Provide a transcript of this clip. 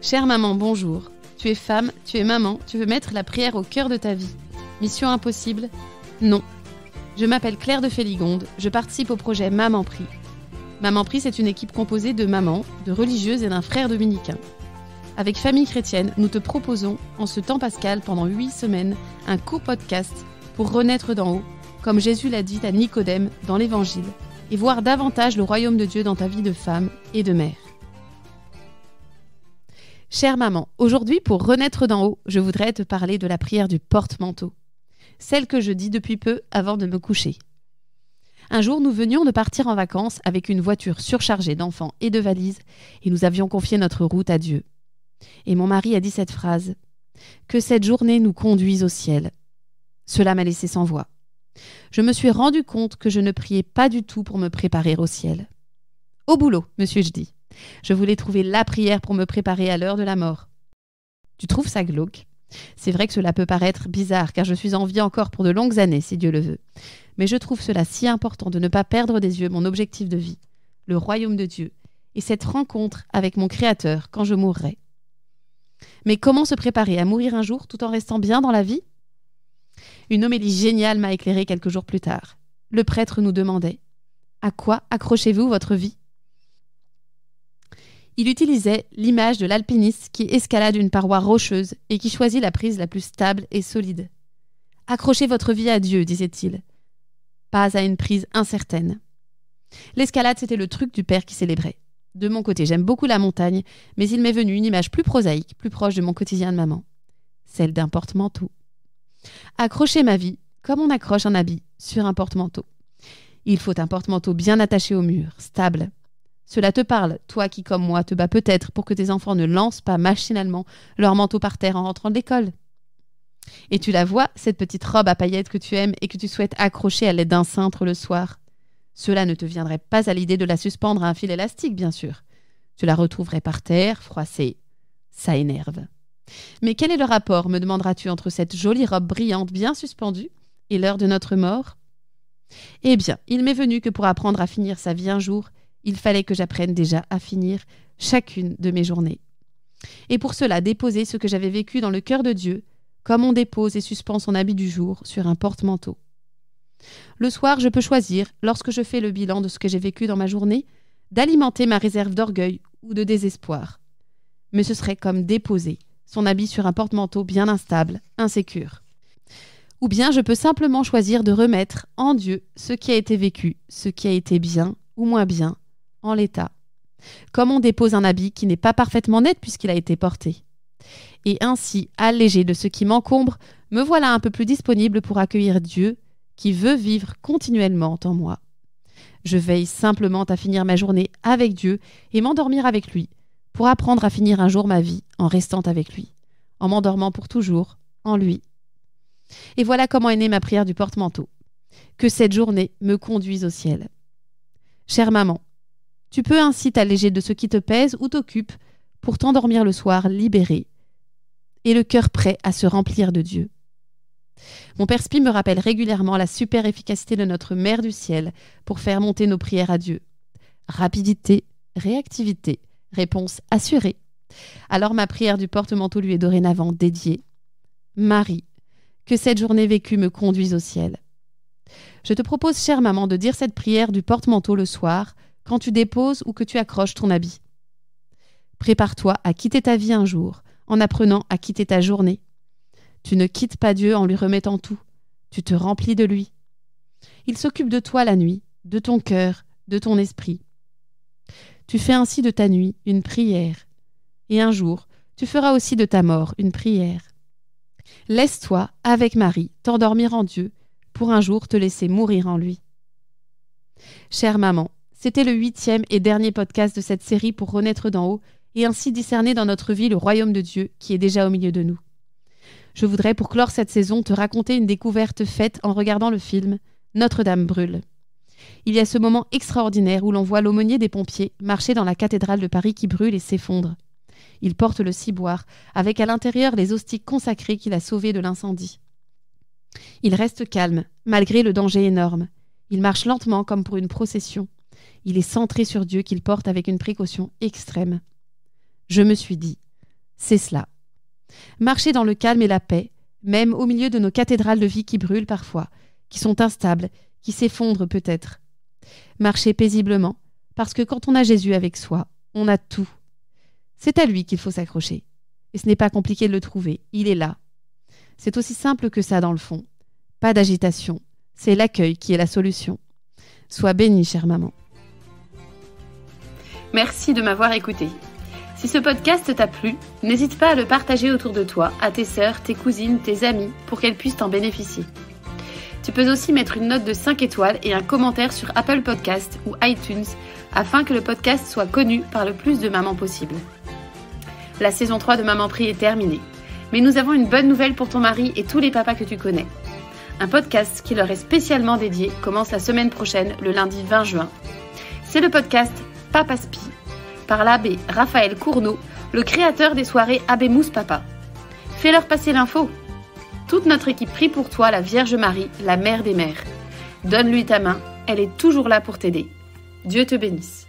Chère maman, bonjour. Tu es femme, tu es maman, tu veux mettre la prière au cœur de ta vie. Mission impossible ? Non. Je m'appelle Claire de Féligonde, je participe au projet Maman Prie. Maman Prie, c'est une équipe composée de mamans, de religieuses et d'un frère dominicain. Avec Famille Chrétienne, nous te proposons, en ce temps pascal, pendant 8 semaines, un co-podcast pour renaître d'en haut, comme Jésus l'a dit à Nicodème dans l'Évangile, et voir davantage le royaume de Dieu dans ta vie de femme et de mère. Chère maman, aujourd'hui, pour renaître d'en haut, je voudrais te parler de la prière du porte-manteau. Celle que je dis depuis peu avant de me coucher. Un jour, nous venions de partir en vacances avec une voiture surchargée d'enfants et de valises et nous avions confié notre route à Dieu. Et mon mari a dit cette phrase : « Que cette journée nous conduise au ciel ». Cela m'a laissé sans voix. Je me suis rendu compte que je ne priais pas du tout pour me préparer au ciel. Au boulot, me suis-je dit. Je voulais trouver la prière pour me préparer à l'heure de la mort. Tu trouves ça glauque ? C'est vrai que cela peut paraître bizarre, car je suis en vie encore pour de longues années, si Dieu le veut. Mais je trouve cela si important de ne pas perdre des yeux mon objectif de vie, le royaume de Dieu, et cette rencontre avec mon Créateur quand je mourrai. Mais comment se préparer à mourir un jour tout en restant bien dans la vie ? Une homélie géniale m'a éclairé quelques jours plus tard. Le prêtre nous demandait : « À quoi accrochez-vous votre vie ?» Il utilisait l'image de l'alpiniste qui escalade une paroi rocheuse et qui choisit la prise la plus stable et solide. « Accrochez votre vie à Dieu », disait-il, pas à une prise incertaine. L'escalade, c'était le truc du père qui célébrait. De mon côté, j'aime beaucoup la montagne, mais il m'est venu une image plus prosaïque, plus proche de mon quotidien de maman, celle d'un porte-manteau. Accrocher ma vie, comme on accroche un habit, sur un porte-manteau. Il faut un porte-manteau bien attaché au mur, stable. Cela te parle, toi qui, comme moi, te bats peut-être pour que tes enfants ne lancent pas machinalement leur manteau par terre en rentrant de l'école. Et tu la vois, cette petite robe à paillettes que tu aimes et que tu souhaites accrocher à l'aide d'un cintre le soir. Cela ne te viendrait pas à l'idée de la suspendre à un fil élastique, bien sûr. Tu la retrouverais par terre, froissée. Ça énerve. Mais quel est le rapport, me demanderas-tu, entre cette jolie robe brillante bien suspendue et l'heure de notre mort ? Eh bien, il m'est venu que pour apprendre à finir sa vie un jour, il fallait que j'apprenne déjà à finir chacune de mes journées. Et pour cela, déposer ce que j'avais vécu dans le cœur de Dieu, comme on dépose et suspend son habit du jour sur un porte-manteau. Le soir, je peux choisir, lorsque je fais le bilan de ce que j'ai vécu dans ma journée, d'alimenter ma réserve d'orgueil ou de désespoir. Mais ce serait comme déposer son habit sur un porte-manteau bien instable, insécure. Ou bien je peux simplement choisir de remettre en Dieu ce qui a été vécu, ce qui a été bien ou moins bien, en l'état. Comme on dépose un habit qui n'est pas parfaitement net puisqu'il a été porté. Et ainsi, allégé de ce qui m'encombre, me voilà un peu plus disponible pour accueillir Dieu qui veut vivre continuellement en moi. Je veille simplement à finir ma journée avec Dieu et m'endormir avec lui, pour apprendre à finir un jour ma vie en restant avec lui, en m'endormant pour toujours en lui. Et voilà comment est née ma prière du porte-manteau. Que cette journée me conduise au ciel. Chère maman, tu peux ainsi t'alléger de ce qui te pèse ou t'occupe pour t'endormir le soir libéré et le cœur prêt à se remplir de Dieu. Mon Père Spi me rappelle régulièrement la super efficacité de notre Mère du ciel pour faire monter nos prières à Dieu. Rapidité, réactivité, réponse assurée. Alors ma prière du porte-manteau lui est dorénavant dédiée. Marie, que cette journée vécue me conduise au ciel. Je te propose, chère maman, de dire cette prière du porte-manteau le soir, quand tu déposes ou que tu accroches ton habit. Prépare-toi à quitter ta vie un jour, en apprenant à quitter ta journée. Tu ne quittes pas Dieu en lui remettant tout. Tu te remplis de lui. Il s'occupe de toi la nuit, de ton cœur, de ton esprit. Tu fais ainsi de ta nuit une prière. Et un jour, tu feras aussi de ta mort une prière. Laisse-toi, avec Marie, t'endormir en Dieu, pour un jour te laisser mourir en lui. Chère maman, c'était le 8e et dernier podcast de cette série pour renaître d'en haut et ainsi discerner dans notre vie le royaume de Dieu qui est déjà au milieu de nous. Je voudrais, pour clore cette saison, te raconter une découverte faite en regardant le film « Notre-Dame brûle ». Il y a ce moment extraordinaire où l'on voit l'aumônier des pompiers marcher dans la cathédrale de Paris qui brûle et s'effondre. Il porte le ciboire, avec à l'intérieur les hosties consacrées qu'il a sauvées de l'incendie. Il reste calme, malgré le danger énorme. Il marche lentement comme pour une procession. Il est centré sur Dieu qu'il porte avec une précaution extrême. Je me suis dit, c'est cela. Marcher dans le calme et la paix, même au milieu de nos cathédrales de vie qui brûlent parfois, qui sont instables, qui s'effondrent peut-être. Marcher paisiblement, parce que quand on a Jésus avec soi, on a tout. C'est à lui qu'il faut s'accrocher. Et ce n'est pas compliqué de le trouver, il est là. C'est aussi simple que ça dans le fond. Pas d'agitation, c'est l'accueil qui est la solution. Sois bénie, chère maman. Merci de m'avoir écouté. Si ce podcast t'a plu, n'hésite pas à le partager autour de toi, à tes sœurs, tes cousines, tes amies, pour qu'elles puissent en bénéficier. Tu peux aussi mettre une note de 5 étoiles et un commentaire sur Apple Podcast ou iTunes afin que le podcast soit connu par le plus de mamans possible. La saison 3 de Maman Prie est terminée, mais nous avons une bonne nouvelle pour ton mari et tous les papas que tu connais. Un podcast qui leur est spécialement dédié commence la semaine prochaine, le lundi 20 juin. C'est le podcast Papa Spi, par l'abbé Raphaël Courneau, le créateur des soirées Abbé Mousse Papa. Fais-leur passer l'info. Toute notre équipe prie pour toi, la Vierge Marie, la mère des mères. Donne-lui ta main, elle est toujours là pour t'aider. Dieu te bénisse.